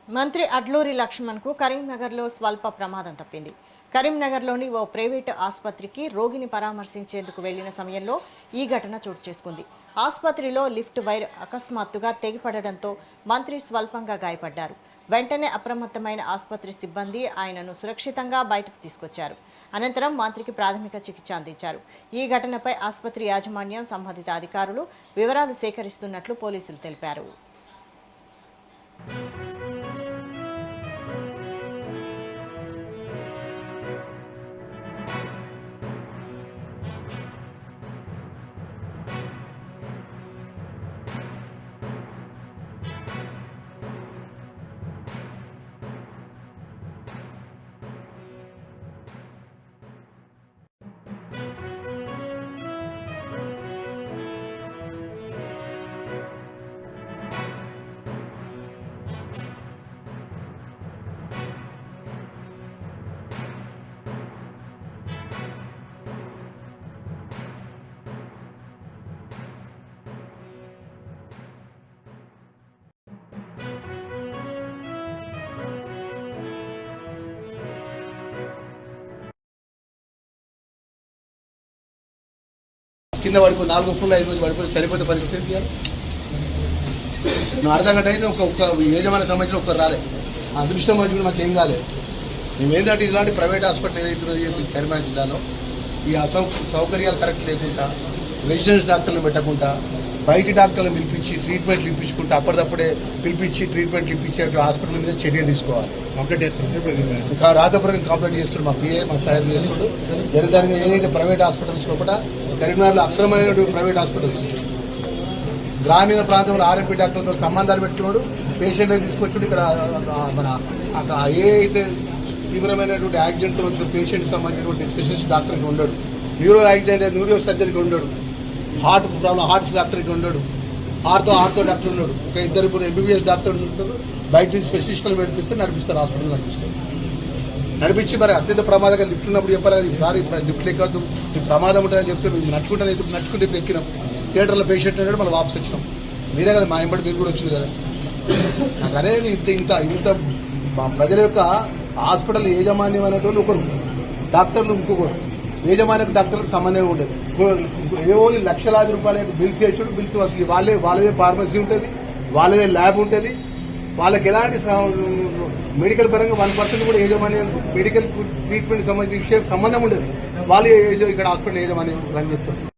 మంత్రి అడ్లూరి లక్ష్మణ్కు కరీంనగర్లో స్వల్ప ప్రమాదం తప్పింది. కరీంనగర్లోని ఓ ప్రైవేటు ఆసుపత్రికి రోగిని పరామర్శించేందుకు వెళ్లిన సమయంలో ఈ ఘటన చోటు చేసుకుంది. ఆసుపత్రిలో లిఫ్ట్ వైర్ అకస్మాత్తుగా తెగిపడడంతో మంత్రి స్వల్పంగా గాయపడ్డారు. వెంటనే అప్రమత్తమైన ఆసుపత్రి సిబ్బంది ఆయనను సురక్షితంగా బయటకు తీసుకొచ్చారు. అనంతరం మంత్రికి ప్రాథమిక చికిత్స అందించారు. ఈ ఘటనపై ఆసుపత్రి యాజమాన్యం, సంబంధిత అధికారులు వివరాలు సేకరిస్తున్నట్లు పోలీసులు తెలిపారు. కింద పడిపోయి 4 ఫ్లోర్లు 5 రోజులు పడిపోతే చనిపోతే పరిస్థితి నువ్వు అర్ధ గంట అయితే ఒక యజమాని సంబంధించిన ఒక్కరు రాలే. అదృష్టం మంచి కూడా మాకు ఏం కాలేదు. మేమేంటంటే ఇలాంటి ప్రైవేట్ హాస్పిటల్ ఏదైతే కరీంనగర్ జిల్లాలో ఈ సౌకర్యాలు కరెక్ట్ లేకుండా రెసిడెన్స్ డాక్టర్లు పెట్టకుండా బయటి డాక్టర్లను పిలిపించి ట్రీట్మెంట్లు ఇప్పించుకుంటే అప్పటిదప్పుడే పిలిపించి ట్రీట్మెంట్లు ఇప్పించే హాస్పిటల్ మీద చర్య తీసుకోవాలి. కంప్లైంట్ చేస్తున్నాడు, రాతపూర్వకంగా కంప్లైంట్ చేస్తున్నాడు. మా పిఏ మా సాయం చేస్తున్నాడు. దానికి ఏదైతే ప్రైవేట్ హాస్పిటల్స్ కూడా కరీంనగర్లో అక్రమమైన ప్రైవేట్ హాస్పిటల్స్ గ్రామీణ ప్రాంతంలో ఆర్ఎంపీ డాక్టర్లతో సంబంధాలు పెట్టుకున్నాడు. పేషెంట్ తీసుకొచ్చుడు ఇక్కడ మన ఏ అయితే తీవ్రమైనటువంటి యాక్సిడెంట్తో వచ్చిన పేషెంట్కి సంబంధించినటువంటి స్పెషలిస్ట్ డాక్టర్కి ఉండడు, న్యూరో యాక్సిడెంట్ న్యూరో సర్జరీకి ఉండడు, హార్ట్ ప్రాబ్లం హార్ట్ డాక్టర్కి ఉండడు, ఆర్థో డాక్టర్ ఉన్నాడు. ఒక 2 ఎంబీబీఎస్ డాక్టర్ ఉంటారు. బయట నుంచి స్పెషలిస్టులు నడిపిస్తే నడిపిస్తారు, హాస్పిటల్ నడిపిస్తారు. నడిపించి మరి అత్యంత ప్రమాదంగా లిఫ్ట్ ఉన్నప్పుడు చెప్పాలి కదా, ఈసారి లిఫ్ట్ ఎక్కద్దు, ఈ ప్రమాదం ఉంటుందని చెప్తే మేము నడుచుకుంటే ఇప్పుడు ఎక్కినాం. థియేటర్లో పేషెంట్ అన్నాడు, మనం వాపస్ వచ్చినాం. మీరే కదా మా ఎంబడి మీరు కూడా వచ్చింది కదా. నాకు అనేది ఇంత మా ప్రజల యొక్క హాస్పిటల్ యాజమాన్యం అనేటువంటి ఒకరు, డాక్టర్లు ఇంకొకరు. యాజమాన్యం డాక్టర్లకు సంబంధమే ఉండదు. ఏవో లక్షలాది రూపాయల బిల్స్ వేసుడు, బిల్స్ అసలు వాళ్ళదే ఫార్మసీ ఉంటుంది, వాళ్ళదే ల్యాబ్ ఉంటుంది. వాళ్ళకి ఎలాంటి మెడికల్ పరంగా 1% కూడా యాజమాన్యం మెడికల్ ట్రీట్మెంట్ సంబంధించిన విషయం సంబంధం ఉండదు. వాళ్ళు ఇక్కడ హాస్పిటల్ యాజమాన్యం రన్ చేస్తారు.